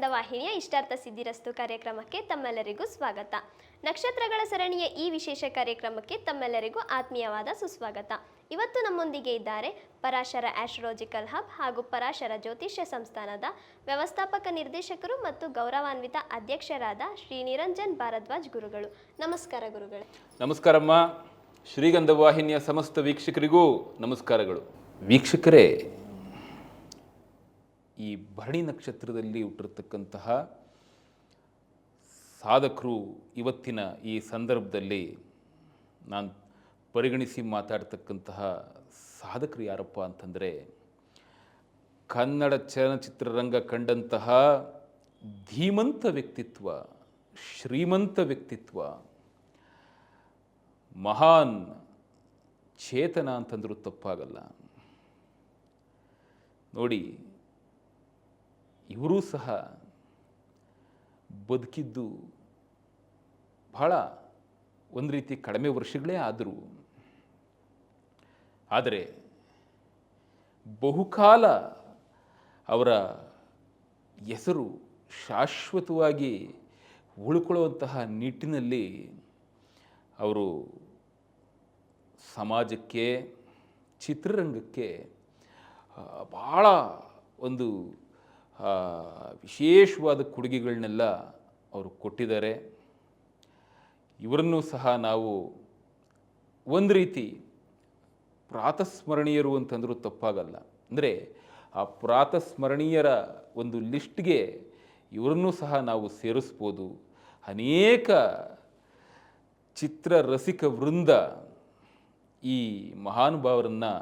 ಶ್ರೀಗಂಧ ವಾಹಿನಿಯ ಇಷ್ಟಾರ್ಥ ಸಿದ್ಧಿರಸ್ತು ಕಾರ್ಯಕ್ರಮಕ್ಕೆ ತಮ್ಮೆಲ್ಲರಿಗೂ ಸ್ವಾಗತ. ನಕ್ಷತ್ರಗಳ ಸರಣಿಯ ಈ ವಿಶೇಷ ಕಾರ್ಯಕ್ರಮಕ್ಕೆ ತಮ್ಮೆಲ್ಲರಿಗೂ ಆತ್ಮೀಯವಾದ ಸುಸ್ವಾಗತ. ಇವತ್ತು ನಮ್ಮೊಂದಿಗೆ ಇದ್ದಾರೆ ಪರಾಶರ ಆಸ್ಟ್ರಾಲಜಿಕಲ್ ಹಬ್ ಹಾಗೂ ಪರಾಶರ ಜ್ಯೋತಿಷ್ಯ ಸಂಸ್ಥಾನದ ವ್ಯವಸ್ಥಾಪಕ ನಿರ್ದೇಶಕರು ಮತ್ತು ಗೌರವಾನ್ವಿತ ಅಧ್ಯಕ್ಷರಾದ ಶ್ರೀ ನಿರಂಜನ್ ಭಾರದ್ವಾಜ್ ಗುರುಗಳು. ನಮಸ್ಕಾರ ಗುರುಗಳೇ. ನಮಸ್ಕಾರಮ್ಮ. ಶ್ರೀಗಂಧ ವಾಹಿನಿಯ ಸಮಸ್ತ ವೀಕ್ಷಕರಿಗೂ ನಮಸ್ಕಾರಗಳು. ವೀಕ್ಷಕರೇ, ಈ ಭರಣಿ ನಕ್ಷತ್ರದಲ್ಲಿ ಹುಟ್ಟಿರ್ತಕ್ಕಂತಹ ಸಾಧಕರು ಇವತ್ತಿನ ಈ ಸಂದರ್ಭದಲ್ಲಿ ನಾನು ಪರಿಗಣಿಸಿ ಮಾತಾಡ್ತಕ್ಕಂತಹ ಸಾಧಕರು ಯಾರಪ್ಪ ಅಂತಂದರೆ, ಕನ್ನಡ ಚಲನಚಿತ್ರರಂಗ ಕಂಡಂತಹ ಧೀಮಂತ ವ್ಯಕ್ತಿತ್ವ, ಶ್ರೀಮಂತ ವ್ಯಕ್ತಿತ್ವ, ಮಹಾನ್ ಚೇತನ ಅಂತಂದರೂ ತಪ್ಪಾಗಲ್ಲ. ನೋಡಿ, ಇವರೂ ಸಹ ಬದುಕಿದ್ದು ಬಹಳ ಒಂದು ರೀತಿ ಕಡಿಮೆ ವರ್ಷಗಳೇ ಆದರೂ, ಆದರೆ ಬಹುಕಾಲ ಅವರ ಹೆಸರು ಶಾಶ್ವತವಾಗಿ ಉಳ್ಕೊಳ್ಳುವಂತಹ ನಿಟ್ಟಿನಲ್ಲಿ ಅವರು ಸಮಾಜಕ್ಕೆ, ಚಿತ್ರರಂಗಕ್ಕೆ ಭಾಳ ಒಂದು ವಿಶೇಷವಾದ ಕೊಡುಗೆಗಳನ್ನೆಲ್ಲ ಅವರು ಕೊಟ್ಟಿದ್ದಾರೆ. ಇವರನ್ನು ಸಹ ನಾವು ಒಂದು ರೀತಿ ಪ್ರಾತಸ್ಮರಣೀಯರು ಅಂತಂದರೂ ತಪ್ಪಾಗಲ್ಲ. ಅಂದರೆ ಆ ಪ್ರಾತಸ್ಮರಣೀಯರ ಒಂದು ಲಿಸ್ಟ್ಗೆ ಇವರನ್ನು ಸಹ ನಾವು ಸೇರಿಸ್ಬೋದು. ಅನೇಕ ಚಿತ್ರರಸಿಕ ವೃಂದ ಈ ಮಹಾನುಭಾವರನ್ನು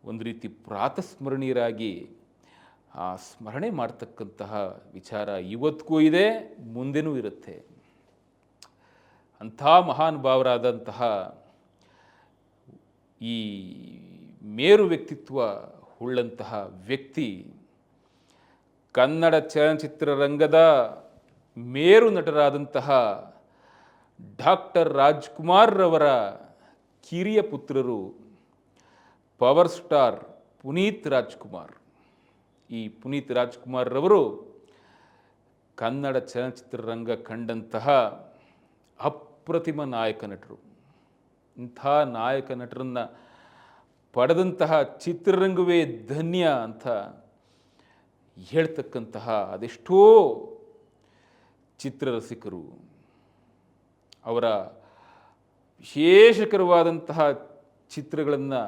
ಒಂದು ರೀತಿ ಪ್ರಾತಸ್ಮರಣೀಯರಾಗಿ ಸ್ಮರಣೆ ಮಾಡ್ತಕ್ಕಂತಹ ವಿಚಾರ ಇವತ್ತಿಗೂ ಇದೆ, ಮುಂದೆನೂ ಇರುತ್ತೆ. ಅಂಥ ಮಹಾನುಭಾವರಾದಂತಹ ಈ ಮೇರು ವ್ಯಕ್ತಿತ್ವ ಉಳ್ಳಂತಹ ವ್ಯಕ್ತಿ, ಕನ್ನಡ ಚಲನಚಿತ್ರರಂಗದ ಮೇರು ನಟರಾದಂತಹ ಡಾಕ್ಟರ್ ರಾಜ್ಕುಮಾರ್ ರವರ ಕಿರಿಯ ಪುತ್ರರು ಪವರ್ ಸ್ಟಾರ್ ಪುನೀತ್ ರಾಜ್ಕುಮಾರ್. ಈ ಪುನೀತ್ ರಾಜ್ಕುಮಾರ್ ರವರು ಕನ್ನಡ ಚಲನಚಿತ್ರರಂಗ ಕಂಡಂತಹ ಅಪ್ರತಿಮ ನಾಯಕ ನಟರು. ಇಂಥ ನಾಯಕ ನಟರನ್ನು ಪಡೆದಂತಹ ಚಿತ್ರರಂಗವೇ ಧನ್ಯ ಅಂತ ಹೇಳ್ತಕ್ಕಂತಹ ಅದೆಷ್ಟೋ ಚಿತ್ರರಸಿಕರು ಅವರ ವಿಶೇಷಕರವಾದಂತಹ ಚಿತ್ರಗಳನ್ನು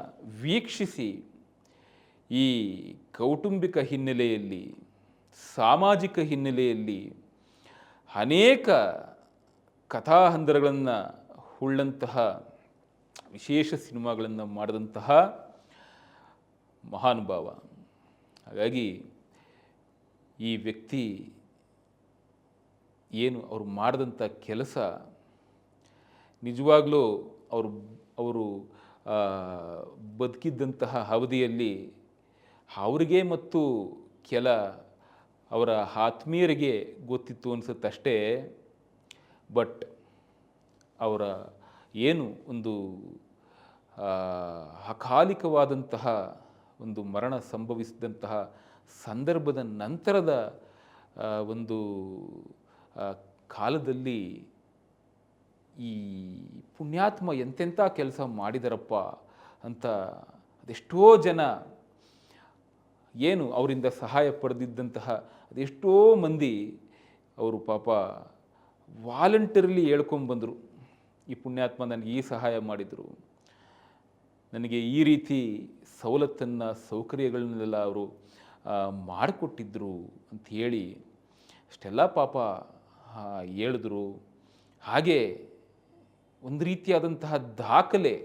ವೀಕ್ಷಿಸಿ ಈ ಕೌಟುಂಬಿಕ ಹಿನ್ನೆಲೆಯಲ್ಲಿ, ಸಾಮಾಜಿಕ ಹಿನ್ನೆಲೆಯಲ್ಲಿ ಅನೇಕ ಕಥಾಹಂದರಗಳನ್ನು ಉಳ್ಳಂತಹ ವಿಶೇಷ ಸಿನಿಮಾಗಳನ್ನು ಮಾಡಿದಂತಹ ಮಹಾನುಭಾವ. ಹಾಗಾಗಿ ಈ ವ್ಯಕ್ತಿ ಏನು ಅವರು ಮಾಡಿದಂಥ ಕೆಲಸ ನಿಜವಾಗ್ಲೂ ಅವರು ಬದುಕಿದ್ದಂತಹ ಅವಧಿಯಲ್ಲಿ ಅವರಿಗೆ ಮತ್ತು ಕೆಲ ಅವರ ಆತ್ಮೀಯರಿಗೆ ಗೊತ್ತಿತ್ತು ಅನಿಸುತ್ತಷ್ಟೇ. ಬಟ್ ಅವರ ಏನು ಒಂದು ಅಕಾಲಿಕವಾದಂತಹ ಒಂದು ಮರಣ ಸಂಭವಿಸಿದಂತಹ ಸಂದರ್ಭದ ನಂತರದ ಒಂದು ಕಾಲದಲ್ಲಿ ಈ ಪುಣ್ಯಾತ್ಮ ಎಂತೆಂಥ ಕೆಲಸ ಮಾಡಿದಾರಪ್ಪ ಅಂತ ಅದೆಷ್ಟೋ ಜನ ಏನು ಅವರಿಂದ ಸಹಾಯ ಪಡೆದಿದ್ದಂತಹ ಅದೆಷ್ಟೋ ಮಂದಿ ಅವರು ಪಾಪ ವಾಲಂಟರಿಲಿ ಹೇಳ್ಕೊಂಬಂದರು, ಈ ಪುಣ್ಯಾತ್ಮ ನನಗೆ ಈ ಸಹಾಯ ಮಾಡಿದರು, ನನಗೆ ಈ ರೀತಿ ಸವಲತ್ತನ್ನು ಸೌಕರ್ಯಗಳನ್ನೆಲ್ಲ ಅವರು ಮಾಡಿಕೊಟ್ಟಿದ್ದರು ಅಂತ ಹೇಳಿ ಅಷ್ಟೆಲ್ಲ ಪಾಪ ಹೇಳಿದ್ರು. ಹಾಗೆ ಒಂದು ರೀತಿಯಾದಂತಹ ದಾಖಲೆ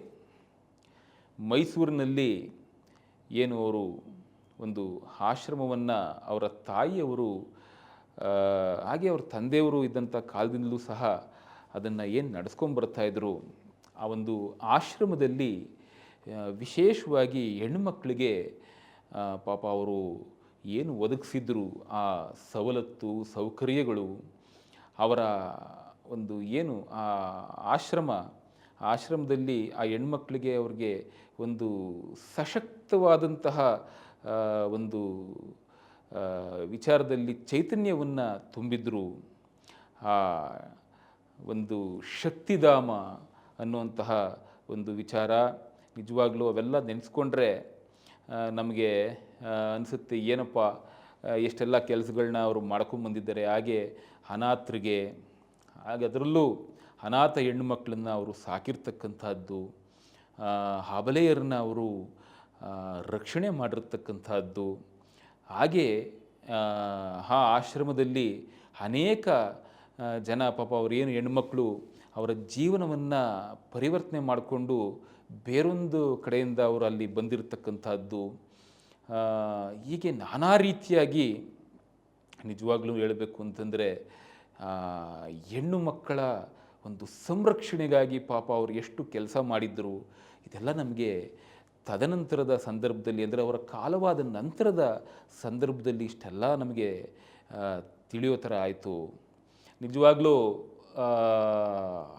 ಮೈಸೂರಿನಲ್ಲಿ ಏನು ಅವರು ಒಂದು ಆಶ್ರಮವನ್ನು ಅವರ ತಾಯಿಯವರು ಹಾಗೆ ಅವ್ರ ತಂದೆಯವರು ಇದ್ದಂಥ ಕಾಲದಿಂದಲೂ ಸಹ ಅದನ್ನು ಏನು ನಡೆಸ್ಕೊಂಬರ್ತಾಯಿದ್ರು. ಆ ಒಂದು ಆಶ್ರಮದಲ್ಲಿ ವಿಶೇಷವಾಗಿ ಹೆಣ್ಣುಮಕ್ಕಳಿಗೆ ಪಾಪ ಅವರು ಏನು ಒದಗಿಸಿದ್ರು ಆ ಸವಲತ್ತು ಸೌಕರ್ಯಗಳು, ಅವರ ಒಂದು ಏನು ಆ ಆಶ್ರಮದಲ್ಲಿ ಆ ಹೆಣ್ಮಕ್ಳಿಗೆ ಅವ್ರಿಗೆ ಒಂದು ಸಶಕ್ತವಾದಂತಹ ಒಂದು ವಿಚಾರದಲ್ಲಿ ಚೈತನ್ಯವನ್ನು ತುಂಬಿದ್ರು. ಆ ಒಂದು ಶಕ್ತಿಧಾಮ ಅನ್ನುವಂತಹ ಒಂದು ವಿಚಾರ ನಿಜವಾಗ್ಲೂ ಅವೆಲ್ಲ ನೆನೆಸ್ಕೊಂಡ್ರೆ ನಮಗೆ ಅನಿಸುತ್ತೆ, ಏನಪ್ಪ ಎಷ್ಟೆಲ್ಲ ಕೆಲಸಗಳನ್ನ ಅವರು ಮಾಡ್ಕೊಂಬಂದಿದ್ದಾರೆ. ಹಾಗೆ ಅನಾಥರಿಗೆ, ಹಾಗೆ ಅದರಲ್ಲೂ ಅನಾಥ ಹೆಣ್ಣುಮಕ್ಕಳನ್ನು ಅವರು ಸಾಕಿರ್ತಕ್ಕಂಥದ್ದು, ಅಬಲೆಯರನ್ನ ಅವರು ರಕ್ಷಣೆ ಮಾಡಿರ್ತಕ್ಕಂಥದ್ದು. ಹಾಗೆ ಆ ಆಶ್ರಮದಲ್ಲಿ ಅನೇಕ ಜನ ಪಾಪ ಅವರೇನು ಹೆಣ್ಮಕ್ಳು ಅವರ ಜೀವನವನ್ನು ಪರಿವರ್ತನೆ ಮಾಡಿಕೊಂಡು ಬೇರೊಂದು ಕಡೆಯಿಂದ ಅವರು ಅಲ್ಲಿ ಬಂದಿರತಕ್ಕಂಥದ್ದು. ಹೀಗೆ ನಾನಾ ರೀತಿಯಾಗಿ ನಿಜವಾಗ್ಲೂ ಹೇಳಬೇಕು ಅಂತಂದರೆ ಹೆಣ್ಣು ಮಕ್ಕಳ ಒಂದು ಸಂರಕ್ಷಣೆಗಾಗಿ ಪಾಪ ಅವರು ಎಷ್ಟು ಕೆಲಸ ಮಾಡಿದ್ರು. ಇದೆಲ್ಲ ನಮಗೆ ತದನಂತರದ ಸಂದರ್ಭದಲ್ಲಿ, ಅಂದರೆ ಅವರ ಕಾಲವಾದ ನಂತರದ ಸಂದರ್ಭದಲ್ಲಿ ಇಷ್ಟೆಲ್ಲ ನಮಗೆ ತಿಳಿಯೋ ಥರ ಆಯಿತು. ನಿಜವಾಗ್ಲೂ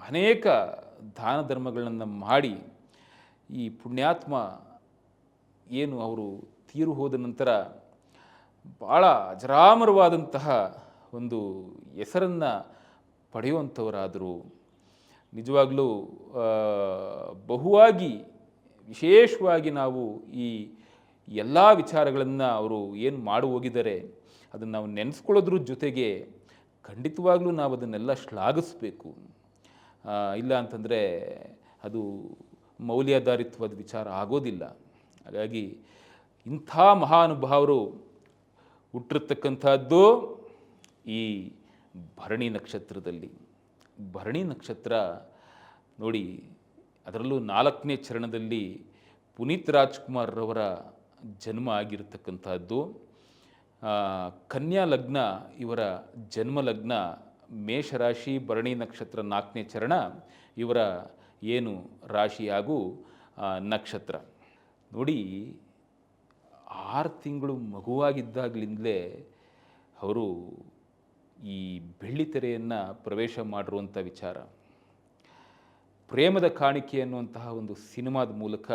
ಅನೇಕ ದಾನ ಧರ್ಮಗಳನ್ನು ಮಾಡಿ ಈ ಪುಣ್ಯಾತ್ಮ ಏನು ಅವರು ತೀರು ಹೋದ ನಂತರ ಭಾಳ ಅಜರಾಮರವಾದಂತಹ ಒಂದು ಹೆಸರನ್ನು ಪಡೆಯುವಂಥವರಾದರು. ನಿಜವಾಗಲೂ ಬಹುವಾಗಿ ವಿಶೇಷವಾಗಿ ನಾವು ಈ ಎಲ್ಲ ವಿಚಾರಗಳನ್ನು ಅವರು ಏನು ಮಾಡಿ ಹೋಗಿದ್ದಾರೆ ಅದನ್ನು ನಾವು ನೆನೆಸ್ಕೊಳ್ಳೋದ್ರ ಜೊತೆಗೆ ಖಂಡಿತವಾಗ್ಲೂ ನಾವು ಅದನ್ನೆಲ್ಲ ಶ್ಲಾಘಿಸಬೇಕು. ಇಲ್ಲ ಅಂತಂದರೆ ಅದು ಮೌಲ್ಯಾಧಾರಿತವಾದ ವಿಚಾರ ಆಗೋದಿಲ್ಲ. ಹಾಗಾಗಿ ಇಂಥ ಮಹಾನುಭಾವರು ಹುಟ್ಟಿರ್ತಕ್ಕಂಥದ್ದು ಈ ಭರಣಿ ನಕ್ಷತ್ರದಲ್ಲಿ. ಭರಣಿ ನಕ್ಷತ್ರ ನೋಡಿ, ಅದರಲ್ಲೂ 4ನೇ ಚರಣದಲ್ಲಿ ಪುನೀತ್ ರಾಜ್ಕುಮಾರ್ರವರ ಜನ್ಮ ಆಗಿರತಕ್ಕಂಥದ್ದು. ಕನ್ಯಾ ಲಗ್ನ ಇವರ ಜನ್ಮ ಲಗ್ನ, ಮೇಷರಾಶಿ, ಭರಣಿ ನಕ್ಷತ್ರ 4ನೇ ಚರಣ ಇವರ ಏನು ರಾಶಿ ಹಾಗೂ ನಕ್ಷತ್ರ. ನೋಡಿ, 6 ತಿಂಗಳು ಮಗುವಾಗಿದ್ದಾಗಲಿಂದಲೇ ಅವರು ಈ ಬೆಳ್ಳಿತೆರೆಯನ್ನು ಪ್ರವೇಶ ಮಾಡಿರುವಂಥ ವಿಚಾರ. ಪ್ರೇಮದ ಕಾಣಿಕೆ ಅನ್ನುವಂತಹ ಒಂದು ಸಿನಿಮಾದ ಮೂಲಕ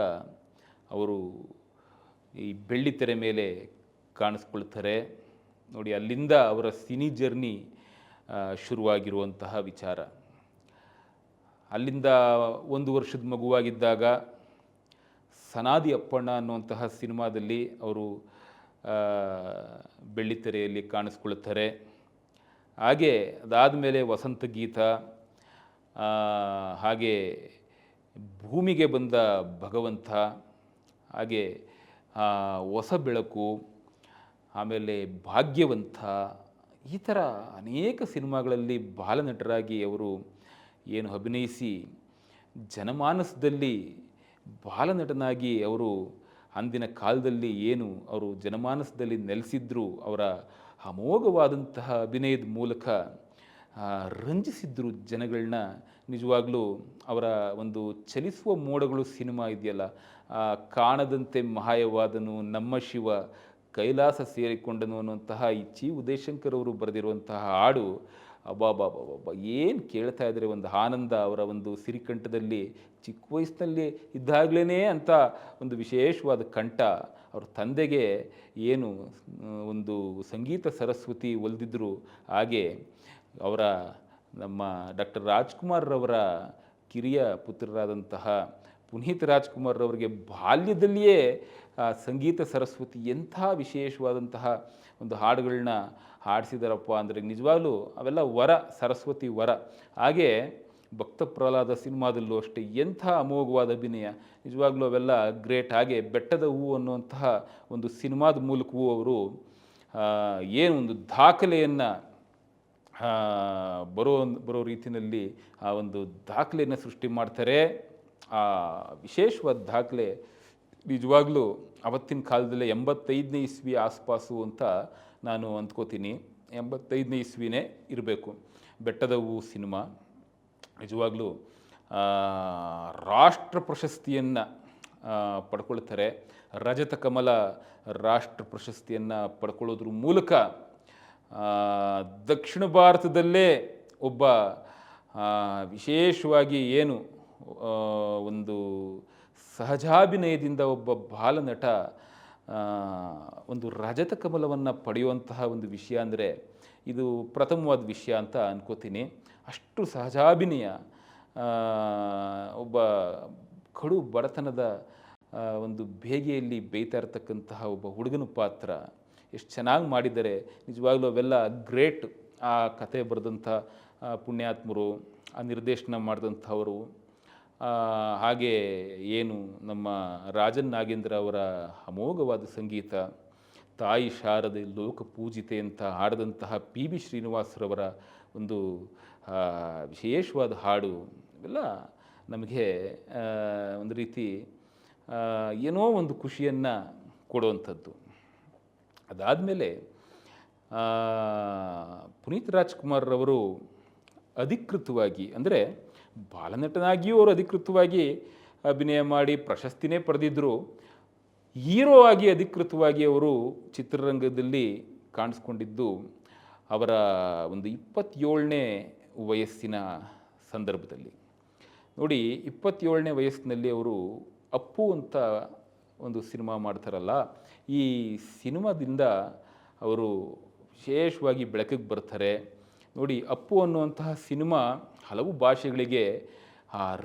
ಅವರು ಈ ಬೆಳ್ಳಿತೆರೆ ಮೇಲೆ ಕಾಣಿಸ್ಕೊಳ್ತಾರೆ. ನೋಡಿ, ಅಲ್ಲಿಂದ ಅವರ ಸಿನಿ ಜರ್ನಿ ಶುರುವಾಗಿರುವಂತಹ ವಿಚಾರ. ಅಲ್ಲಿಂದ 1 ವರ್ಷದ ಮಗುವಾಗಿದ್ದಾಗ ಸನಾದಿ ಅಪ್ಪಣ್ಣ ಅನ್ನುವಂತಹ ಸಿನಿಮಾದಲ್ಲಿ ಅವರು ಬೆಳ್ಳಿತೆರೆಯಲ್ಲಿ ಕಾಣಿಸ್ಕೊಳ್ತಾರೆ. ಹಾಗೆ ಅದಾದ ಮೇಲೆ ವಸಂತ ಗೀತ, ಹಾಗೆ ಭೂಮಿಗೆ ಬಂದ ಭಗವಂತ, ಹಾಗೆ ಹೊಸ ಬೆಳಕು, ಆಮೇಲೆ ಭಾಗ್ಯವಂತ, ಈ ಥರ ಅನೇಕ ಸಿನಿಮಾಗಳಲ್ಲಿ ಬಾಲನಟರಾಗಿ ಅವರು ಏನು ಅಭಿನಯಿಸಿ ಜನಮಾನಸದಲ್ಲಿ ಬಾಲನಟನಾಗಿ ಅವರು ಅಂದಿನ ಕಾಲದಲ್ಲಿ ಏನು ಅವರು ಜನಮಾನಸದಲ್ಲಿ ನೆಲೆಸಿದ್ರು, ಅವರ ಅಮೋಘವಾದಂತಹ ಅಭಿನಯದ ಮೂಲಕ ರಂಜಿಸಿದ್ರು ಜನಗಳನ್ನ. ನಿಜವಾಗ್ಲೂ ಅವರ ಒಂದು ಚಲಿಸುವ ಮೋಡಗಳು ಸಿನಿಮಾ ಇದೆಯಲ್ಲ, ಕಾಣದಂತೆ ಮಾಯವಾದನು ನಮ್ಮ ಶಿವ ಕೈಲಾಸ ಸೇರಿಕೊಂಡನು ಅನ್ನುವಂತಹ ಈ ಚಿ ಉದಯಶಂಕರ್ ಅವರು ಬರೆದಿರುವಂತಹ ಹಾಡು, ಅಬ್ಬಾಬಾಬಾಬಾ ಏನು ಕೇಳ್ತಾ ಇದ್ದಾರೆ, ಒಂದು ಆನಂದ. ಅವರ ಒಂದು ಸಿರಿಕಂಠದಲ್ಲಿ ಚಿಕ್ಕ ವಯಸ್ಸಿನಲ್ಲಿ ಇದ್ದಾಗಲೇ ಅಂತ ಒಂದು ವಿಶೇಷವಾದ ಕಂಠ. ಅವ್ರ ತಂದೆಗೆ ಏನು ಒಂದು ಸಂಗೀತ ಸರಸ್ವತಿ ಒಲಿದಿದ್ರು, ಹಾಗೆ ಅವರ ನಮ್ಮ ಡಾಕ್ಟರ್ ರಾಜ್ಕುಮಾರ್ರವರ ಕಿರಿಯ ಪುತ್ರರಾದಂತಹ ಪುನೀತ್ ರಾಜ್ಕುಮಾರ್ರವರಿಗೆ ಬಾಲ್ಯದಲ್ಲಿಯೇ ಸಂಗೀತ ಸರಸ್ವತಿ ಎಂಥ ವಿಶೇಷವಾದಂತಹ ಒಂದು ಹಾಡುಗಳನ್ನ ಹಾಡಿಸಿದಾರಪ್ಪ ಅಂದರೆ ನಿಜವಾಗ್ಲೂ ಅವೆಲ್ಲ ವರ, ಸರಸ್ವತಿ ವರ. ಹಾಗೆ ಭಕ್ತ ಪ್ರಹ್ಲಾದ ಸಿನಿಮಾದಲ್ಲೂ ಅಷ್ಟೇ ಎಂಥ ಅಮೋಘವಾದ ಅಭಿನಯ, ನಿಜವಾಗ್ಲೂ ಅವೆಲ್ಲ ಗ್ರೇಟ್. ಹಾಗೆ ಬೆಟ್ಟದ ಹೂವು ಅನ್ನುವಂತಹ ಒಂದು ಸಿನಿಮಾದ ಮೂಲಕವೂ ಅವರು ಏನು ಒಂದು ದಾಖಲೆಯನ್ನು ಬರೋ ರೀತಿಯಲ್ಲಿ ಆ ಒಂದು ದಾಖಲೆಯನ್ನು ಸೃಷ್ಟಿ ಮಾಡ್ತಾರೆ. ಆ ವಿಶೇಷವಾದ ದಾಖಲೆ ನಿಜವಾಗ್ಲೂ ಅವತ್ತಿನ ಕಾಲದಲ್ಲೇ 85ನೇ ಇಸ್ವಿ ಆಸ್ಪಾಸು ಅಂತ ನಾನು ಅಂದ್ಕೋತೀನಿ. 85ನೇ ಇಸ್ವಿನೇ ಇರಬೇಕು. ಬೆಟ್ಟದ ಹೂವು ಸಿನಿಮಾ ನಿಜವಾಗ್ಲೂ ರಾಷ್ಟ್ರ ಪ್ರಶಸ್ತಿಯನ್ನು ಪಡ್ಕೊಳ್ತಾರೆ. ರಜತ ಕಮಲ ರಾಷ್ಟ್ರ ಪ್ರಶಸ್ತಿಯನ್ನು ಪಡ್ಕೊಳ್ಳೋದ್ರ ಮೂಲಕ ದಕ್ಷಿಣ ಭಾರತದಲ್ಲೇ ಒಬ್ಬ ವಿಶೇಷವಾಗಿ ಏನು ಒಂದು ಸಹಜಾಭಿನಯದಿಂದ ಒಬ್ಬ ಬಾಲನಟ ಆ, ಒಂದು ರಜತ ಕಮಲವನ್ನು ಪಡೆಯುವಂತಹ ಒಂದು ವಿಷಯ ಅಂದರೆ ಇದು ಪ್ರಥಮವಾದ ವಿಷಯ ಅಂತ ಅನ್ಕೋತೀನಿ. ಅಷ್ಟು ಸಹಜಾಭಿನಯ, ಆ, ಒಬ್ಬ ಕಡು ಬಡತನದ ಒಂದು ಬೇಗೆಯಲ್ಲಿ ಬೇಯ್ತಾ ಇರತಕ್ಕಂತಹ ಒಬ್ಬ ಹುಡುಗನ ಪಾತ್ರ ಎಷ್ಟು ಚೆನ್ನಾಗಿ ಮಾಡಿದ್ದಾರೆ. ನಿಜವಾಗ್ಲೂ ಅವೆಲ್ಲ ಗ್ರೇಟ್. ಆ ಕತೆ ಬರೆದಂಥ ಪುಣ್ಯಾತ್ಮರು, ಆ ನಿರ್ದೇಶನ ಮಾಡಿದಂಥವರು, ಹಾಗೆ ಏನು ನಮ್ಮ ರಾಜನ್ ನಾಗೇಂದ್ರ ಅವರ ಅಮೋಘವಾದ ಸಂಗೀತ, ತಾಯಿ ಶಾರದೆ ಲೋಕಪೂಜಿತೆ ಅಂತ ಹಾಡಿದಂತಹ ಪಿ ಬಿ ಶ್ರೀನಿವಾಸರವರ ಒಂದು ವಿಶೇಷವಾದ ಹಾಡು, ಇವೆಲ್ಲ ನಮಗೆ ಒಂದು ರೀತಿ ಏನೋ ಒಂದು ಖುಷಿಯನ್ನು ಕೊಡುವಂಥದ್ದು. ಅದಾದಮೇಲೆ ಪುನೀತ್ ರಾಜ್ಕುಮಾರ್ರವರು ಅಧಿಕೃತವಾಗಿ, ಅಂದರೆ ಬಾಲನಟನಾಗಿಯೂ ಅವರು ಅಧಿಕೃತವಾಗಿ ಅಭಿನಯ ಮಾಡಿ ಪ್ರಶಸ್ತಿನೇ ಪಡೆದಿದ್ದರು. ಹೀರೋ ಆಗಿ ಅಧಿಕೃತವಾಗಿ ಅವರು ಚಿತ್ರರಂಗದಲ್ಲಿ ಕಾಣಿಸ್ಕೊಂಡಿದ್ದು ಅವರ ಒಂದು 27ನೇ ವಯಸ್ಸಿನ ಸಂದರ್ಭದಲ್ಲಿ. ನೋಡಿ, 27ನೇ ವಯಸ್ಸಿನಲ್ಲಿ ಅವರು ಅಪ್ಪು ಅಂತ ಒಂದು ಸಿನಿಮಾ ಮಾಡ್ತಾರಲ್ಲ, ಈ ಸಿನಿಮಾದಿಂದ ಅವರು ವಿಶೇಷವಾಗಿ ಬೆಳಕಿಗೆ ಬರ್ತಾರೆ. ನೋಡಿ, ಅಪ್ಪು ಅನ್ನುವಂತಹ ಸಿನಿಮಾ ಹಲವು ಭಾಷೆಗಳಿಗೆ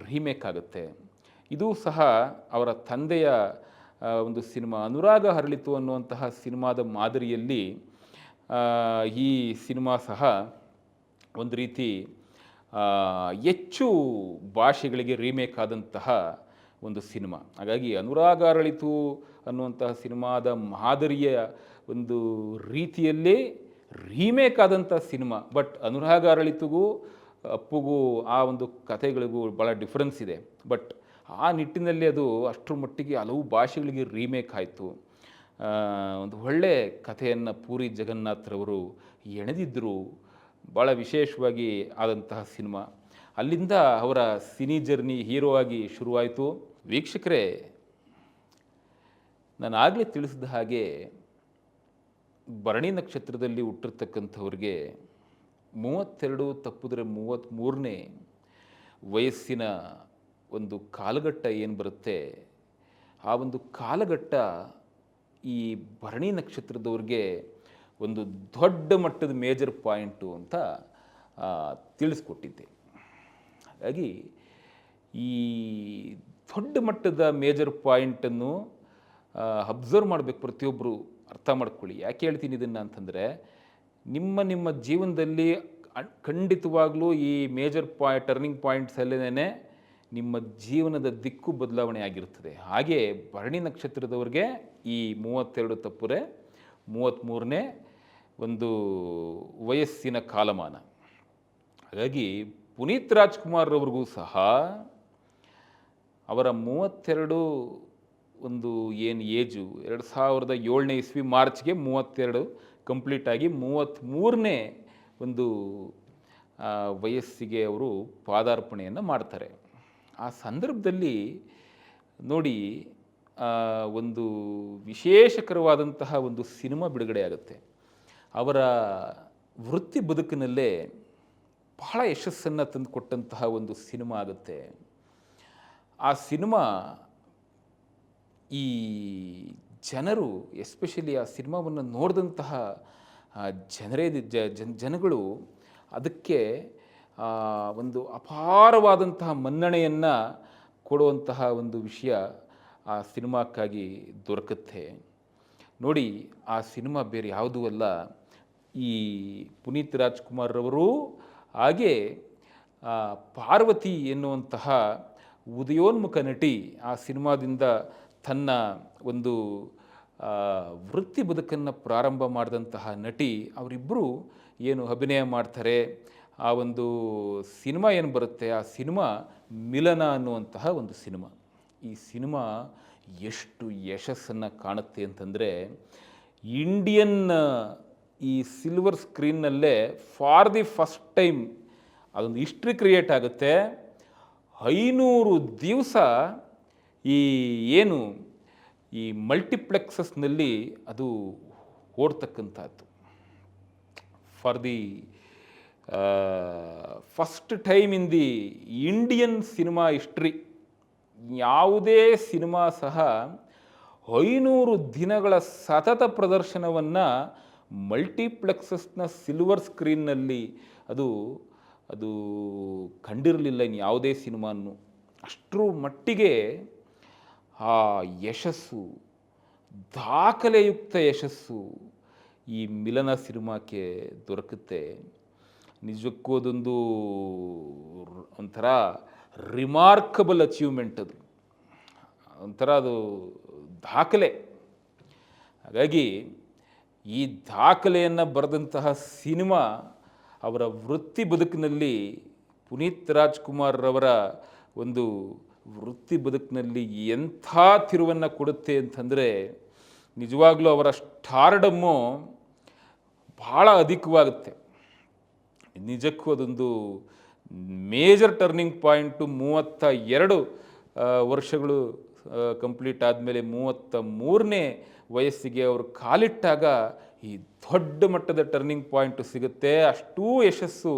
ರೀಮೇಕ್ ಆಗುತ್ತೆ. ಇದು ಸಹ ಅವರ ತಂದೆಯ ಒಂದು ಸಿನಿಮಾ ಅನುರಾಗ ಹರಳಿತು ಅನ್ನುವಂತಹ ಸಿನಿಮಾದ ಮಾದರಿಯಲ್ಲಿ ಈ ಸಿನಿಮಾ ಸಹ ಒಂದು ರೀತಿ ಹೆಚ್ಚು ಭಾಷೆಗಳಿಗೆ ರೀಮೇಕ್ ಆದಂತಹ ಒಂದು ಸಿನಿಮಾ. ಹಾಗಾಗಿ ಅನುರಾಗ ಹರಳಿತು ಅನ್ನುವಂತಹ ಸಿನಿಮಾದ ಮಾದರಿಯ ಒಂದು ರೀತಿಯಲ್ಲೇ ರೀಮೇಕ್ ಆದಂಥ ಸಿನಿಮಾ. ಬಟ್ ಅನುರಾಗ ಹರಳಿತುಗೂ ಅಪ್ಪುಗೂ ಆ ಒಂದು ಕಥೆಗಳಿಗೂ ಭಾಳ ಡಿಫ್ರೆನ್ಸ್ ಇದೆ. ಬಟ್ ಆ ನಿಟ್ಟಿನಲ್ಲಿ ಅದು ಅಷ್ಟರ ಮಟ್ಟಿಗೆ ಹಲವು ಭಾಷೆಗಳಿಗೆ ರೀಮೇಕ್ ಆಯಿತು. ಒಂದು ಒಳ್ಳೆಯ ಕಥೆಯನ್ನು ಪೂರಿ ಜಗನ್ನಾಥ್ರವರು ಎಣೆದಿದ್ದರು. ಭಾಳ ವಿಶೇಷವಾಗಿ ಆದಂತಹ ಸಿನಿಮಾ. ಅಲ್ಲಿಂದ ಅವರ ಸಿನಿ ಜರ್ನಿ ಹೀರೋ ಆಗಿ ಶುರುವಾಯಿತು. ವೀಕ್ಷಕರೇ, ನಾನು ಆಗಲೇ ತಿಳಿಸಿದ ಹಾಗೆ ಭರಣಿ ನಕ್ಷತ್ರದಲ್ಲಿ ಹುಟ್ಟಿರ್ತಕ್ಕಂಥವ್ರಿಗೆ 32 ತಪ್ಪಿದ್ರೆ 33ನೇ ವಯಸ್ಸಿನ ಒಂದು ಕಾಲಘಟ್ಟ ಏನು ಬರುತ್ತೆ, ಆ ಒಂದು ಕಾಲಘಟ್ಟ ಈ ಭರಣಿ ನಕ್ಷತ್ರದವ್ರಿಗೆ ಒಂದು ದೊಡ್ಡ ಮಟ್ಟದ ಮೇಜರ್ ಪಾಯಿಂಟು ಅಂತ ತಿಳಿಸ್ಕೊಟ್ಟಿದ್ದೆ. ಹಾಗಾಗಿ ಈ ದೊಡ್ಡ ಮಟ್ಟದ ಮೇಜರ್ ಪಾಯಿಂಟನ್ನು ಅಬ್ಸರ್ವ್ ಮಾಡಬೇಕು ಪ್ರತಿಯೊಬ್ಬರು. ಅರ್ಥ ಮಾಡ್ಕೊಳ್ಳಿ. ಯಾಕೆ ಹೇಳ್ತೀನಿ ಇದನ್ನು ಅಂತಂದರೆ, ನಿಮ್ಮ ಜೀವನದಲ್ಲಿ ಖಂಡಿತವಾಗ್ಲೂ ಈ ಮೇಜರ್ ಟರ್ನಿಂಗ್ ಪಾಯಿಂಟ್ಸಲ್ಲೇ ನಿಮ್ಮ ಜೀವನದ ದಿಕ್ಕು ಬದಲಾವಣೆ ಆಗಿರ್ತದೆ. ಹಾಗೆ ಭರಣಿ ನಕ್ಷತ್ರದವ್ರಿಗೆ ಈ 32 ತಪ್ಪುರೆ 33ನೇ ಒಂದು ವಯಸ್ಸಿನ ಕಾಲಮಾನ. ಹಾಗಾಗಿ ಪುನೀತ್ ರಾಜ್ಕುಮಾರ್ ಅವ್ರಿಗೂ ಸಹ ಅವರ 32 ಒಂದು ಏನು ಏಜು 2007ನೇ ಇಸ್ವಿ ಮಾರ್ಚ್ಗೆ 32 ಕಂಪ್ಲೀಟಾಗಿ 33ನೇ ಒಂದು ವಯಸ್ಸಿಗೆ ಅವರು ಪಾದಾರ್ಪಣೆಯನ್ನು ಮಾಡ್ತಾರೆ. ಆ ಸಂದರ್ಭದಲ್ಲಿ ನೋಡಿ, ಒಂದು ವಿಶೇಷಕರವಾದಂತಹ ಒಂದು ಸಿನಿಮಾ ಬಿಡುಗಡೆ ಆಗುತ್ತೆ. ಅವರ ವೃತ್ತಿ ಬದುಕಿನಲ್ಲೇ ಬಹಳ ಯಶಸ್ಸನ್ನು ತಂದುಕೊಟ್ಟಂತಹ ಒಂದು ಸಿನಿಮಾ ಆಗುತ್ತೆ. ಆ ಸಿನಿಮಾ ಈ ಜನರು, ಎಸ್ಪೆಷಲಿ ಆ ಸಿನಿಮಾವನ್ನು ನೋಡಿದಂತಹ ಜನಗಳು ಅದಕ್ಕೆ ಒಂದು ಅಪಾರವಾದಂತಹ ಮನ್ನಣೆಯನ್ನು ಕೊಡುವಂತಹ ಒಂದು ವಿಷಯ ಆ ಸಿನಿಮಾಕ್ಕಾಗಿ ದೊರಕುತ್ತೆ. ನೋಡಿ, ಆ ಸಿನಿಮಾ ಬೇರೆ ಯಾವುದೂ ಅಲ್ಲ, ಈ ಪುನೀತ್ ರಾಜ್ಕುಮಾರ್ರವರು ಹಾಗೆ ಪಾರ್ವತಿ ಎನ್ನುವಂತಹ ಉದಯೋನ್ಮುಖ ನಟಿ ಆ ಸಿನಿಮಾದಿಂದ ತನ್ನ ಒಂದು ವೃತ್ತಿ ಬದುಕನ್ನು ಪ್ರಾರಂಭ ಮಾಡಿದಂತಹ ನಟಿ. ಅವರಿಬ್ಬರು ಏನು ಅಭಿನಯ ಮಾಡ್ತಾರೆ, ಆ ಒಂದು ಸಿನಿಮಾ ಏನು ಬರುತ್ತೆ, ಆ ಸಿನಿಮಾ ಮಿಲನ ಅನ್ನುವಂತಹ ಒಂದು ಸಿನಿಮಾ. ಈ ಸಿನಿಮಾ ಎಷ್ಟು ಯಶಸ್ಸನ್ನು ಕಾಣುತ್ತೆ ಅಂತಂದರೆ, ಇಂಡಿಯನ್ ಈ ಸಿಲ್ವರ್ ಸ್ಕ್ರೀನ್ನಲ್ಲೇ ಫಾರ್ ದಿ ಫಸ್ಟ್ ಟೈಮ್ ಅದೊಂದು ಹಿಸ್ಟ್ರಿ ಕ್ರಿಯೇಟ್ ಆಗುತ್ತೆ. 500 ದಿವಸ ಈ ಏನು ಈ ಮಲ್ಟಿಪ್ಲೆಕ್ಸಸ್ನಲ್ಲಿ ಅದು ಓಡ್ತಕ್ಕಂಥದ್ದು. For the first time in the Indian cinema history ಯಾವುದೇ ಸಿನಿಮಾ ಸಹ 500 ದಿನಗಳ ಸತತ ಪ್ರದರ್ಶನವನ್ನು ಮಲ್ಟಿಪ್ಲೆಕ್ಸಸ್ನ ಸಿಲ್ವರ್ ಸ್ಕ್ರೀನ್ನಲ್ಲಿ ಅದು ಅದು ಕಂಡಿರಲಿಲ್ಲ ಇನ್ನು ಯಾವುದೇ ಸಿನಿಮಾನು. ಅಷ್ಟರ ಮಟ್ಟಿಗೆ ಆ ಯಶಸ್ಸು, ದಾಖಲೆಯುಕ್ತ ಯಶಸ್ಸು ಈ ಮಿಲನ ಸಿನಿಮಾಕ್ಕೆ ದೊರಕುತ್ತೆ. ನಿಜಕ್ಕೂ ಅದೊಂದು ಒಂಥರ ರಿಮಾರ್ಕಬಲ್ ಅಚೀವ್ಮೆಂಟ್, ಅದು ಒಂಥರ ಅದು ದಾಖಲೆ. ಹಾಗಾಗಿ ಈ ದಾಖಲೆಯನ್ನು ಬರೆದಂತಹ ಸಿನಿಮಾ ಅವರ ವೃತ್ತಿ ಬದುಕಿನಲ್ಲಿ, ಪುನೀತ್ ರಾಜ್ಕುಮಾರ್ರವರ ಒಂದು ವೃತ್ತಿ ಬದುಕಿನಲ್ಲಿ ಎಂಥ ತಿರುವನ್ನು ಕೊಡುತ್ತೆ ಅಂತಂದರೆ, ನಿಜವಾಗ್ಲೂ ಅವರ ಸ್ಟಾರ್ಡಮ್ಮು ಭಾಳ ಅಧಿಕವಾಗುತ್ತೆ. ನಿಜಕ್ಕೂ ಅದೊಂದು ಮೇಜರ್ ಟರ್ನಿಂಗ್ ಪಾಯಿಂಟು. 32 ವರ್ಷಗಳು ಕಂಪ್ಲೀಟ್ ಆದಮೇಲೆ 33ನೇ ವಯಸ್ಸಿಗೆ ಅವರು ಕಾಲಿಟ್ಟಾಗ ಈ ದೊಡ್ಡ ಮಟ್ಟದ ಟರ್ನಿಂಗ್ ಪಾಯಿಂಟು ಸಿಗುತ್ತೆ. ಅಷ್ಟೂ ಯಶಸ್ಸು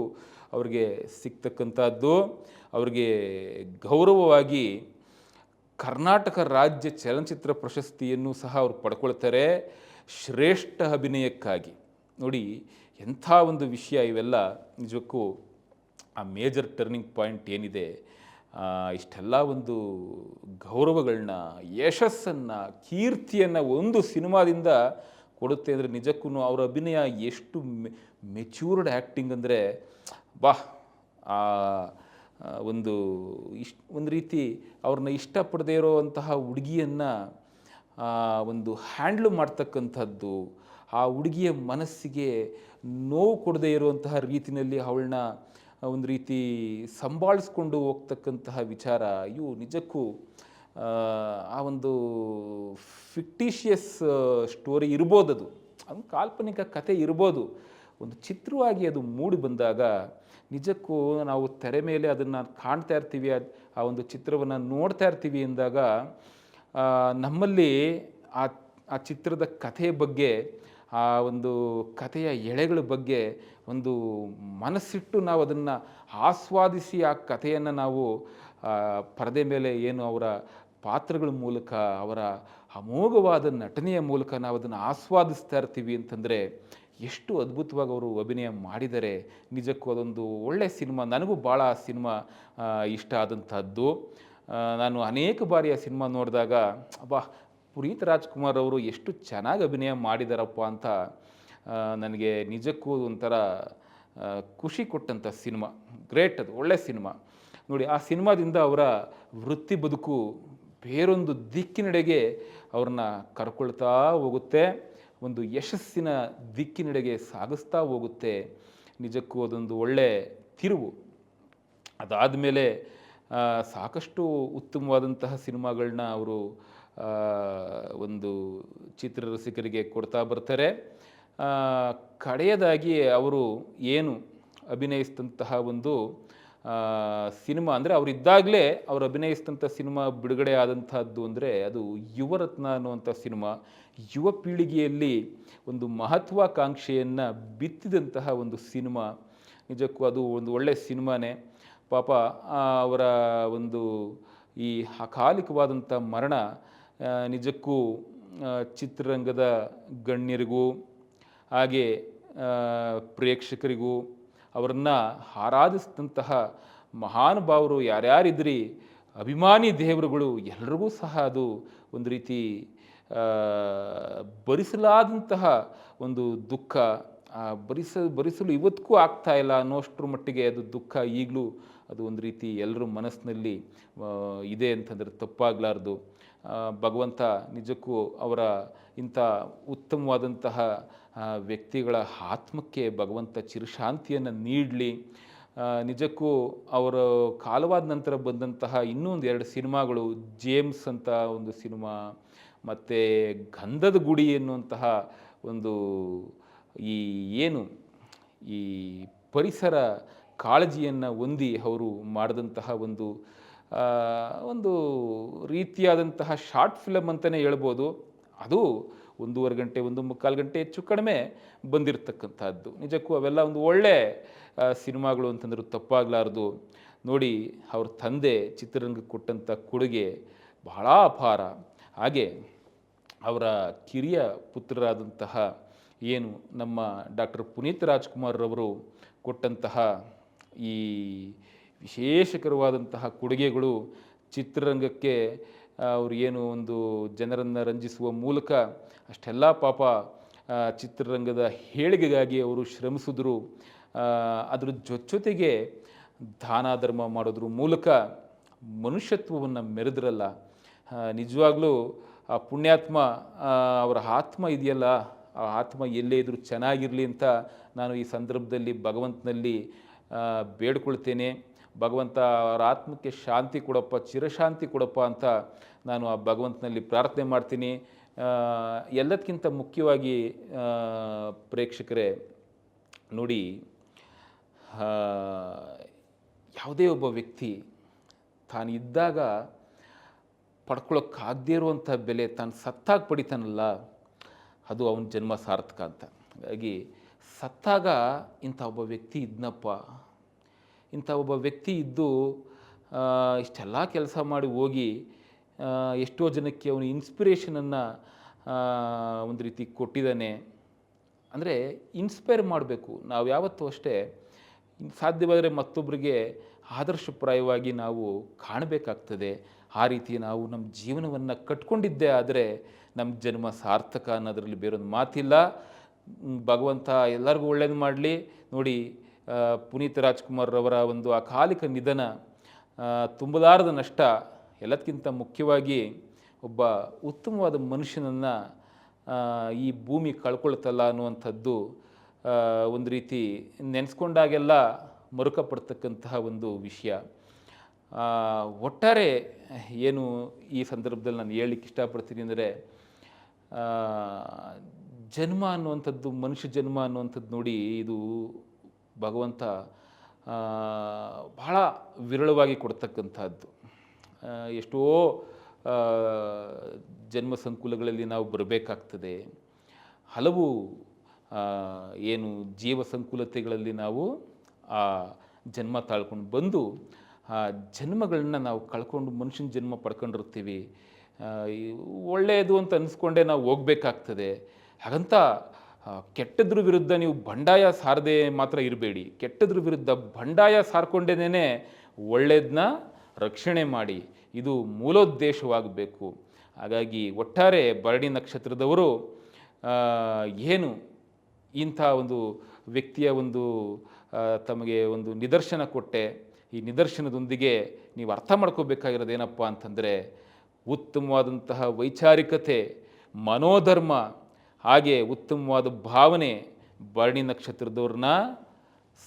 ಅವ್ರಿಗೆ ಸಿಗ್ತಕ್ಕಂಥದ್ದು. ಅವ್ರಿಗೆ ಗೌರವವಾಗಿ ಕರ್ನಾಟಕ ರಾಜ್ಯ ಚಲನಚಿತ್ರ ಪ್ರಶಸ್ತಿಯನ್ನು ಸಹ ಅವರು ಪಡ್ಕೊಳ್ತಾರೆ ಶ್ರೇಷ್ಠ ಅಭಿನಯಕ್ಕಾಗಿ. ನೋಡಿ ಎಂಥ ಒಂದು ವಿಷಯ ಇವೆಲ್ಲ. ನಿಜಕ್ಕೂ ಆ ಮೇಜರ್ ಟರ್ನಿಂಗ್ ಪಾಯಿಂಟ್ ಏನಿದೆ, ಇಷ್ಟೆಲ್ಲ ಒಂದು ಗೌರವಗಳನ್ನ, ಯಶಸ್ಸನ್ನು, ಕೀರ್ತಿಯನ್ನು ಒಂದು ಸಿನಿಮಾದಿಂದ ಕೊಡುತ್ತೆ ಅಂದರೆ ನಿಜಕ್ಕೂ ಅವರ ಅಭಿನಯ ಎಷ್ಟು ಮೆಚ್ಯೂರ್ಡ್ ಆ್ಯಕ್ಟಿಂಗ್ ಅಂದರೆ, ಒಂದು ರೀತಿ ಅವ್ರನ್ನ ಇಷ್ಟಪಡದೇ ಇರೋವಂತಹ ಹುಡುಗಿಯನ್ನು ಒಂದು ಹ್ಯಾಂಡ್ಲ್ ಮಾಡ್ತಕ್ಕಂಥದ್ದು, ಆ ಹುಡುಗಿಯ ಮನಸ್ಸಿಗೆ ನೋವು ಕೊಡದೇ ಇರುವಂತಹ ರೀತಿಯಲ್ಲಿ ಅವಳನ್ನ ಒಂದು ರೀತಿ ಸಂಭಾಳಿಸ್ಕೊಂಡು ಹೋಗ್ತಕ್ಕಂತಹ ವಿಚಾರ, ಇವು ನಿಜಕ್ಕೂ ಆ ಒಂದು ಫಿಕ್ಟಿಷಿಯಸ್ ಸ್ಟೋರಿ ಇರ್ಬೋದದು, ಅದು ಕಾಲ್ಪನಿಕ ಕಥೆ ಇರ್ಬೋದು. ಒಂದು ಚಿತ್ರವಾಗಿ ಅದು ಮೂಡಿ ಬಂದಾಗ ನಿಜಕ್ಕೂ ನಾವು ತೆರೆ ಮೇಲೆ ಅದನ್ನು ಕಾಣ್ತಾ ಇರ್ತೀವಿ, ಆ ಒಂದು ಚಿತ್ರವನ್ನು ನೋಡ್ತಾ ಇರ್ತೀವಿ ಎಂದಾಗ ನಮ್ಮಲ್ಲಿ ಆ ಚಿತ್ರದ ಕಥೆಯ ಬಗ್ಗೆ, ಆ ಒಂದು ಕಥೆಯ ಎಳೆಗಳ ಬಗ್ಗೆ ಒಂದು ಮನಸ್ಸಿಟ್ಟು ನಾವು ಅದನ್ನು ಆಸ್ವಾದಿಸಿ ಆ ಕಥೆಯನ್ನು ನಾವು ಪರದೆ ಮೇಲೆ ಏನು ಅವರ ಪಾತ್ರಗಳ ಮೂಲಕ, ಅವರ ಅಮೋಘವಾದ ನಟನೆಯ ಮೂಲಕ ನಾವು ಅದನ್ನು ಆಸ್ವಾದಿಸ್ತಾ ಇರ್ತೀವಿ ಅಂತಂದರೆ ಎಷ್ಟು ಅದ್ಭುತವಾಗಿ ಅವರು ಅಭಿನಯ ಮಾಡಿದ್ದಾರೆ. ನಿಜಕ್ಕೂ ಅದೊಂದು ಒಳ್ಳೆಯ ಸಿನಿಮಾ. ನನಗೂ ಭಾಳ ಆ ಸಿನಿಮಾ ಇಷ್ಟ ಆದಂಥದ್ದು. ನಾನು ಅನೇಕ ಬಾರಿ ಆ ಸಿನಿಮಾ ನೋಡಿದಾಗ ಪುನೀತ್ ರಾಜ್ಕುಮಾರ್ ಅವರು ಎಷ್ಟು ಚೆನ್ನಾಗಿ ಅಭಿನಯ ಮಾಡಿದಾರಪ್ಪ ಅಂತ ನನಗೆ ನಿಜಕ್ಕೂ ಒಂಥರ ಖುಷಿ ಕೊಟ್ಟಂಥ ಸಿನಿಮಾ. ಗ್ರೇಟ್, ಅದು ಒಳ್ಳೆಯ ಸಿನಿಮಾ. ನೋಡಿ ಆ ಸಿನಿಮಾದಿಂದ ಅವರ ವೃತ್ತಿ ಬದುಕು ಬೇರೊಂದು ದಿಕ್ಕಿನೆಡೆಗೆ ಅವ್ರನ್ನ ಕರ್ಕೊಳ್ತಾ ಹೋಗುತ್ತೆ, ಒಂದು ಯಶಸ್ಸಿನ ದಿಕ್ಕಿನೆಡೆಗೆ ಸಾಗಿಸ್ತಾ ಹೋಗುತ್ತೆ. ನಿಜಕ್ಕೂ ಅದೊಂದು ಒಳ್ಳೆ ತಿರುವು. ಅದಾದಮೇಲೆ ಸಾಕಷ್ಟು ಉತ್ತಮವಾದಂತಹ ಸಿನಿಮಾಗಳನ್ನ ಅವರು ಒಂದು ಚಿತ್ರರಸಿಕರಿಗೆ ಕೊಡ್ತಾ ಬರ್ತಾರೆ. ಕಡೆಯದಾಗಿ ಅವರು ಏನು ಅಭಿನಯಿಸಿದಂತಹ ಒಂದು ಸಿನಿಮಾ ಅಂದರೆ, ಅವರಿದ್ದಾಗಲೇ ಅವರು ಅಭಿನಯಿಸಿದಂಥ ಸಿನಿಮಾ ಬಿಡುಗಡೆ ಆದಂಥದ್ದು ಅಂದರೆ ಅದು ಯುವರತ್ನ ಅನ್ನುವಂಥ ಸಿನಿಮಾ. ಯುವ ಪೀಳಿಗೆಯಲ್ಲಿ ಒಂದು ಮಹತ್ವಾಕಾಂಕ್ಷೆಯನ್ನು ಬಿತ್ತಿದಂತಹ ಒಂದು ಸಿನಿಮಾ. ನಿಜಕ್ಕೂ ಅದು ಒಂದು ಒಳ್ಳೆಯ ಸಿನಿಮಾನೇ. ಪಾಪ ಅವರ ಒಂದು ಈ ಅಕಾಲಿಕವಾದಂಥ ಮರಣ ನಿಜಕ್ಕೂ ಚಿತ್ರರಂಗದ ಗಣ್ಯರಿಗೂ ಹಾಗೆ ಪ್ರೇಕ್ಷಕರಿಗೂ ಅವರನ್ನು ಆರಾಧಿಸಿದಂತಹ ಮಹಾನುಭಾವರು ಯಾರ್ಯಾರಿದ್ರಿ, ಅಭಿಮಾನಿ ದೇವರುಗಳು ಎಲ್ಲರಿಗೂ ಸಹ ಅದು ಒಂದು ರೀತಿ ಭರಿಸಲಾದಂತಹ ಒಂದು ದುಃಖ. ಭರಿಸಲು ಇವತ್ತಿಗೂ ಆಗ್ತಾ ಇಲ್ಲ ಅನ್ನೋಷ್ಟರ ಮಟ್ಟಿಗೆ ಅದು ದುಃಖ ಈಗಲೂ ಅದು ಒಂದು ರೀತಿ ಎಲ್ಲರ ಮನಸ್ಸಿನಲ್ಲಿ ಇದೆ ಅಂತಂದರೆ ತಪ್ಪಾಗಲಾರ್ದು. ಭಗವಂತ ನಿಜಕ್ಕೂ ಅವರ ಇಂಥ ಉತ್ತಮವಾದಂತಹ ವ್ಯಕ್ತಿಗಳ ಆತ್ಮಕ್ಕೆ ಭಗವಂತ ಚಿರಶಾಂತಿಯನ್ನು ನೀಡಲಿ. ನಿಜಕ್ಕೂ ಅವರ ಕಾಲವಾದ ನಂತರ ಬಂದಂತಹ ಇನ್ನೊಂದು 2 ಸಿನಿಮಾಗಳು, ಜೇಮ್ಸ್ ಅಂತ ಒಂದು ಸಿನಿಮಾ ಮತ್ತು ಗಂಧದ ಗುಡಿ ಎನ್ನುವಂತಹ ಒಂದು ಈ ಪರಿಸರ ಕಾಳಜಿಯನ್ನು ಹೊಂದಿ ಅವರು ಮಾಡಿದಂತಹ ಒಂದು ರೀತಿಯಾದಂತಹ ಶಾರ್ಟ್ ಫಿಲಮ್ ಅಂತಲೇ ಹೇಳ್ಬೋದು. ಅದು 1.5 ಗಂಟೆ 1.25 ಗಂಟೆ ಹೆಚ್ಚು ಕಡಿಮೆ ಬಂದಿರತಕ್ಕಂಥದ್ದು. ನಿಜಕ್ಕೂ ಅವೆಲ್ಲ ಒಂದು ಒಳ್ಳೆ ಸಿನಿಮಾಗಳು ಅಂತಂದರೂ ತಪ್ಪಾಗಲಾರ್ದು. ನೋಡಿ, ಅವ್ರ ತಂದೆ ಚಿತ್ರರಂಗಕ್ಕೆ ಕೊಟ್ಟಂಥ ಕೊಡುಗೆ ಬಹಳ ಅಪಾರ. ಹಾಗೆ ಅವರ ಕಿರಿಯ ಪುತ್ರರಾದಂತಹ ಏನು ನಮ್ಮ ಡಾಕ್ಟರ್ ಪುನೀತ್ ರಾಜ್ಕುಮಾರ್ರವರು ಕೊಟ್ಟಂತಹ ಈ ವಿಶೇಷಕರವಾದಂತಹ ಕೊಡುಗೆಗಳು ಚಿತ್ರರಂಗಕ್ಕೆ ಅವರು ಏನು ಒಂದು ಜನರನ್ನು ರಂಜಿಸುವ ಮೂಲಕ ಅಷ್ಟೆಲ್ಲ ಪಾಪ ಚಿತ್ರರಂಗದ ಏಳಿಗೆಗಾಗಿ ಅವರು ಶ್ರಮಿಸಿದ್ರು. ಅದ್ರ ಜೊತೆಗೆ ದಾನ ಧರ್ಮ ಮಾಡೋದ್ರ ಮೂಲಕ ಮನುಷ್ಯತ್ವವನ್ನು ಮೆರೆದ್ರಲ್ಲ. ನಿಜವಾಗ್ಲೂ ಆ ಪುಣ್ಯಾತ್ಮ ಅವರ ಆತ್ಮ ಇದೆಯಲ್ಲ, ಆ ಆತ್ಮ ಎಲ್ಲೇ ಇದ್ರೂ ಚೆನ್ನಾಗಿರಲಿ ಅಂತ ನಾನು ಈ ಸಂದರ್ಭದಲ್ಲಿ ಭಗವಂತನಲ್ಲಿ ಬೇಡ್ಕೊಳ್ತೇನೆ. ಭಗವಂತ ಅವರ ಆತ್ಮಕ್ಕೆ ಶಾಂತಿ ಕೊಡಪ್ಪ, ಚಿರಶಾಂತಿ ಕೊಡಪ್ಪ ಅಂತ ನಾನು ಆ ಭಗವಂತನಲ್ಲಿ ಪ್ರಾರ್ಥನೆ ಮಾಡ್ತೀನಿ. ಎಲ್ಲದಕ್ಕಿಂತ ಮುಖ್ಯವಾಗಿ ಪ್ರೇಕ್ಷಕರೇ ನೋಡಿ, ಯಾವುದೇ ಒಬ್ಬ ವ್ಯಕ್ತಿ ತಾನಿದ್ದಾಗ ಪಡ್ಕೊಳ್ಳೋಕ್ಕಾಗದೇ ಇರುವಂಥ ಬೆಲೆ ತಾನು ಸತ್ತಾಗ ಪಡಿತಾನಲ್ಲ, ಅದು ಅವನ ಜನ್ಮ ಸಾರ್ಥಕ ಅಂತ. ಹಾಗಾಗಿ ಸತ್ತಾಗ ಇಂಥ ಒಬ್ಬ ವ್ಯಕ್ತಿ ಇದ್ನಪ್ಪ, ಇಂಥ ಒಬ್ಬ ವ್ಯಕ್ತಿ ಇದ್ದು ಇಷ್ಟೆಲ್ಲ ಕೆಲಸ ಮಾಡಿ ಹೋಗಿ ಎಷ್ಟೋ ಜನಕ್ಕೆ ಅವನು ಇನ್ಸ್ಪಿರೇಷನನ್ನು ಒಂದು ರೀತಿ ಕೊಟ್ಟಿದ್ದಾನೆ. ಅಂದರೆ ಇನ್ಸ್ಪೈರ್ ಮಾಡಬೇಕು ನಾವು ಯಾವತ್ತೂ ಅಷ್ಟೇ. ಸಾಧ್ಯವಾದರೆ ಮತ್ತೊಬ್ಬರಿಗೆ ಆದರ್ಶಪ್ರಾಯವಾಗಿ ನಾವು ಕಾಣಬೇಕಾಗ್ತದೆ. ಆ ರೀತಿ ನಾವು ನಮ್ಮ ಜೀವನವನ್ನು ಕಟ್ಕೊಂಡಿದ್ದೇ ಆದರೆ ನಮ್ಮ ಜನ್ಮ ಸಾರ್ಥಕ ಅನ್ನೋದರಲ್ಲಿ ಬೇರೊಂದು ಮಾತಿಲ್ಲ. ಭಗವಂತ ಎಲ್ಲರಿಗೂ ಒಳ್ಳೇದು ಮಾಡಲಿ. ನೋಡಿ, ಪುನೀತ್ ರಾಜ್ಕುಮಾರ್ರವರ ಒಂದು ಅಕಾಲಿಕ ನಿಧನ ತುಂಬಲಾರದ ನಷ್ಟ. ಎಲ್ಲದಕ್ಕಿಂತ ಮುಖ್ಯವಾಗಿ ಒಬ್ಬ ಉತ್ತಮವಾದ ಮನುಷ್ಯನನ್ನು ಈ ಭೂಮಿ ಕಳ್ಕೊಳ್ತಲ್ಲ ಅನ್ನುವಂಥದ್ದು ಒಂದು ರೀತಿ ನೆನೆಸ್ಕೊಂಡಾಗೆಲ್ಲ ಮರುಕಪಡ್ತಕ್ಕಂತಹ ಒಂದು ವಿಷಯ. ಒಟ್ಟಾರೆ ಏನು ಈ ಸಂದರ್ಭದಲ್ಲಿ ನಾನು ಹೇಳಲಿಕ್ಕೆ ಇಷ್ಟಪಡ್ತೀನಿ ಅಂದರೆ, ಜನ್ಮ ಅನ್ನುವಂಥದ್ದು, ಮನುಷ್ಯ ಜನ್ಮ ಅನ್ನುವಂಥದ್ದು ನೋಡಿ, ಇದು ಭಗವಂತ ಬಹಳ ವಿರಳವಾಗಿ ಕೊಡ್ತಕ್ಕಂಥದ್ದು. ಎಷ್ಟೋ ಜನ್ಮ ಸಂಕುಲಗಳಲ್ಲಿ ನಾವು ಬರಬೇಕಾಗ್ತದೆ. ಹಲವು ಏನು ಜೀವ ಸಂಕುಲತೆಗಳಲ್ಲಿ ನಾವು ಆ ಜನ್ಮ ತಾಳ್ಕೊಂಡು ಬಂದು ಆ ಜನ್ಮಗಳನ್ನ ನಾವು ಕಳ್ಕೊಂಡು ಮನುಷ್ಯನ ಜನ್ಮ ಪಡ್ಕೊಂಡಿರ್ತೀವಿ. ಒಳ್ಳೆಯದು ಅಂತ ಅನಿಸ್ಕೊಂಡೇ ನಾವು ಹೋಗಬೇಕಾಗ್ತದೆ. ಹಾಗಂತ ಕೆಟ್ಟದ್ರ ವಿರುದ್ಧ ನೀವು ಬಂಡಾಯ ಸಾರದೆ ಮಾತ್ರ ಇರಬೇಡಿ. ಕೆಟ್ಟದ್ರ ವಿರುದ್ಧ ಬಂಡಾಯ ಸಾರ್ಕೊಂಡೇನೇ ಒಳ್ಳೆಯದನ್ನ ರಕ್ಷಣೆ ಮಾಡಿ, ಇದು ಮೂಲೋದ್ದೇಶವಾಗಬೇಕು. ಹಾಗಾಗಿ ಒಟ್ಟಾರೆ ಭರಣಿ ನಕ್ಷತ್ರದವರು ಏನು ಇಂಥ ಒಂದು ವ್ಯಕ್ತಿಯ ಒಂದು ತಮಗೆ ಒಂದು ನಿದರ್ಶನ ಕೊಟ್ಟೆ. ಈ ನಿದರ್ಶನದೊಂದಿಗೆ ನೀವು ಅರ್ಥ ಮಾಡ್ಕೋಬೇಕಾಗಿರೋದೇನಪ್ಪ ಅಂತಂದರೆ, ಉತ್ತಮವಾದಂತಹ ವೈಚಾರಿಕತೆ, ಮನೋಧರ್ಮ, ಹಾಗೆ ಉತ್ತಮವಾದ ಭಾವನೆ ಭರಣಿ ನಕ್ಷತ್ರದವ್ರನ್ನ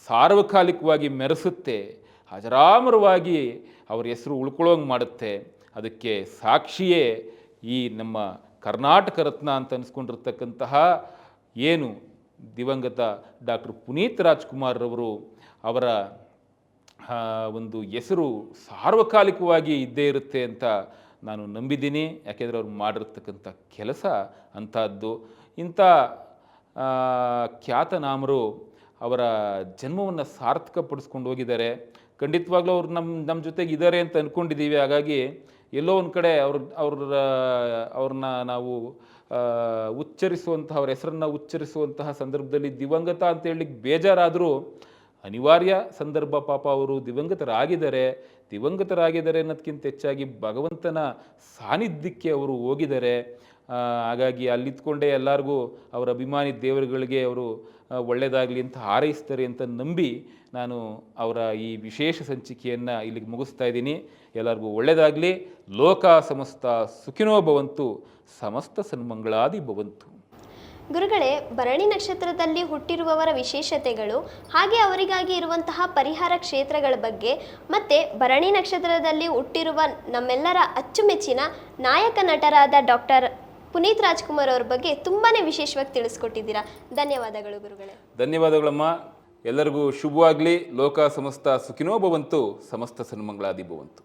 ಸಾರ್ವಕಾಲಿಕವಾಗಿ ಮೆರೆಸುತ್ತೆ, ಅಜರಾಮರವಾಗಿ ಅವ್ರ ಹೆಸರು ಉಳ್ಕೊಳ್ಳೋಂಗೆ ಮಾಡುತ್ತೆ. ಅದಕ್ಕೆ ಸಾಕ್ಷಿಯೇ ಈ ನಮ್ಮ ಕರ್ನಾಟಕ ರತ್ನ ಅಂತ ಅನಿಸ್ಕೊಂಡಿರ್ತಕ್ಕಂತಹ ಏನು ದಿವಂಗತ ಡಾಕ್ಟರ್ ಪುನೀತ್ ರಾಜ್ಕುಮಾರ್ರವರು. ಅವರ ಒಂದು ಹೆಸರು ಸಾರ್ವಕಾಲಿಕವಾಗಿ ಇದ್ದೇ ಇರುತ್ತೆ ಅಂತ ನಾನು ನಂಬಿದ್ದೀನಿ. ಯಾಕೆಂದರೆ ಅವ್ರು ಮಾಡಿರ್ತಕ್ಕಂಥ ಕೆಲಸ ಅಂಥದ್ದು. ಇಂಥ ಖ್ಯಾತನಾಮರು ಅವರ ಜನ್ಮವನ್ನು ಸಾರ್ಥಕಪಡಿಸ್ಕೊಂಡು ಹೋಗಿದ್ದಾರೆ. ಖಂಡಿತವಾಗ್ಲೂ ಅವ್ರು ನಮ್ಮ ಜೊತೆಗೆ ಇದ್ದಾರೆ ಅಂತ ಅಂದ್ಕೊಂಡಿದ್ದೀವಿ. ಹಾಗಾಗಿ ಎಲ್ಲೋ ಒಂದು ಕಡೆ ಅವ್ರನ್ನ ನಾವು ಉಚ್ಚರಿಸುವಂತಹ, ಅವ್ರ ಹೆಸರನ್ನು ಉಚ್ಚರಿಸುವಂತಹ ಸಂದರ್ಭದಲ್ಲಿ ದಿವಂಗತ ಅಂತ ಹೇಳಲಿಕ್ಕೆ ಬೇಜಾರಾದರೂ ಅನಿವಾರ್ಯ ಸಂದರ್ಭ. ಪಾಪ ಅವರು ದಿವಂಗತರಾಗಿದ್ದಾರೆ ಅನ್ನೋದಕ್ಕಿಂತ ಹೆಚ್ಚಾಗಿ ಭಗವಂತನ ಸಾನ್ನಿಧ್ಯಕ್ಕೆ ಅವರು ಹೋಗಿದ್ದಾರೆ. ಹಾಗಾಗಿ ಅಲ್ಲಿತ್ಕೊಂಡೇ ಎಲ್ಲರಿಗೂ ಅವರ ಅಭಿಮಾನಿ ದೇವರುಗಳಿಗೆ ಅವರು ಒಳ್ಳೆಯದಾಗಲಿ ಅಂತ ಹಾರೈಸ್ತಾರೆ ಅಂತ ನಂಬಿ ನಾನು ಅವರ ಈ ವಿಶೇಷ ಸಂಚಿಕೆಯನ್ನು ಇಲ್ಲಿಗೆ ಮುಗಿಸ್ತಾ ಇದ್ದೀನಿ. ಎಲ್ಲರಿಗೂ ಒಳ್ಳೆಯದಾಗಲಿ. ಲೋಕ ಸಮಸ್ತ ಸುಖಿನೋ ಭವಂತು, ಸಮಸ್ತ ಸನ್ಮಂಗಳಾದಿ ಭವಂತು. ಗುರುಗಳೇ, ಭರಣಿ ನಕ್ಷತ್ರದಲ್ಲಿ ಹುಟ್ಟಿರುವವರ ವಿಶೇಷತೆಗಳು, ಹಾಗೆ ಅವರಿಗಾಗಿ ಇರುವಂತಹ ಪರಿಹಾರ ಕ್ಷೇತ್ರಗಳ ಬಗ್ಗೆ, ಮತ್ತು ಭರಣಿ ನಕ್ಷತ್ರದಲ್ಲಿ ಹುಟ್ಟಿರುವ ನಮ್ಮೆಲ್ಲರ ಅಚ್ಚುಮೆಚ್ಚಿನ ನಾಯಕ ನಟರಾದ ಡಾಕ್ಟರ್ ಪುನೀತ್ ರಾಜ್ಕುಮಾರ್ ಅವ್ರ ಬಗ್ಗೆ ತುಂಬಾ ವಿಶೇಷವಾಗಿ ತಿಳಿಸ್ಕೊಟ್ಟಿದ್ದೀರಾ. ಧನ್ಯವಾದಗಳು ಗುರುಗಳೇ. ಧನ್ಯವಾದಗಳಮ್ಮ. ಎಲ್ಲರಿಗೂ ಶುಭವಾಗಲಿ. ಲೋಕ ಸಮಸ್ತ ಸುಖಿನೋ ಭವಂತು, ಸಮಸ್ತ ಸನ್ಮಂಗಳಾದಿ ಭವಂತು.